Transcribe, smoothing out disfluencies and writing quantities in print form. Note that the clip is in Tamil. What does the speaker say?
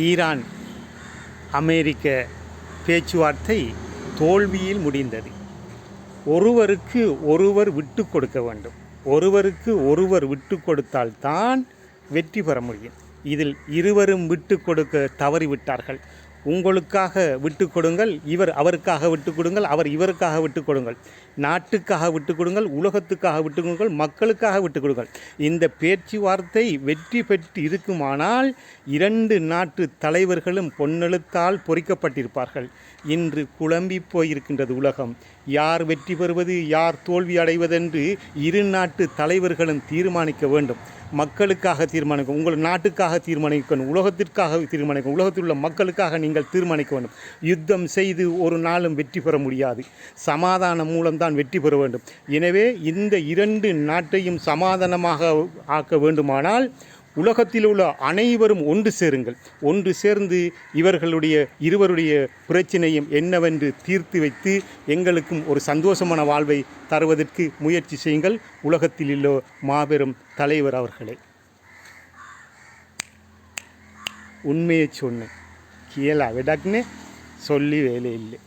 ஈரான் அமெரிக்க பேச்சுவார்த்தை தோல்வியில் முடிந்தது. ஒருவருக்கு ஒருவர் விட்டு கொடுக்க வேண்டும். ஒருவருக்கு ஒருவர் விட்டு கொடுத்தால்தான் வெற்றி பெற முடியும். இதில் இருவரும் விட்டு கொடுக்க தவறிவிட்டார்கள். உங்களுக்காக விட்டு கொடுங்கள், இவர் அவருக்காக விட்டு கொடுங்கள், அவர் இவருக்காக விட்டு கொடுங்கள், நாட்டுக்காக விட்டு கொடுங்கள், உலகத்துக்காக விட்டு கொடுங்கள், மக்களுக்காக விட்டு கொடுங்கள். இந்த பேச்சுவார்த்தை வெற்றி பெற்று இருக்குமானால் 2 நாட்டு தலைவர்களும் பொன்னெழுத்தால் பொறிக்கப்பட்டிருப்பார்கள். இன்று குழம்பி போயிருக்கின்றது உலகம். யார் வெற்றி பெறுவது, யார் தோல்வி அடைவதென்று 2 நாட்டு தலைவர்களும் தீர்மானிக்க வேண்டும். மக்களுக்காக தீர்மானிக்கும், உங்கள் நாட்டுக்காக தீர்மானிக்கணும், உலகத்திற்காக தீர்மானிக்கும், உலகத்தில் உள்ள மக்களுக்காக நீங்கள் தீர்மானிக்க வேண்டும். யுத்தம் செய்து ஒரு நாளும் வெற்றி பெற முடியாது. சமாதானம் மூலம்தான் வெற்றி பெற வேண்டும். எனவே இந்த 2 நாட்டையும் சமாதானமாக ஆக்க வேண்டுமானால் உலகத்தில் உள்ள அனைவரும் ஒன்று சேருங்கள். ஒன்று சேர்ந்து இருவருடைய பிரச்சனையும் என்னவென்று தீர்த்து வைத்து எங்களுக்கும் ஒரு சந்தோஷமான வாழ்வை தருவதற்கு முயற்சி செய்யுங்கள். உலகத்தில் உள்ள மாபெரும் தலைவர் அவர்களே, உண்மையை சொன்னேன், කියලා වැඩක් නේ, சொல்லி வேலை இல்லை.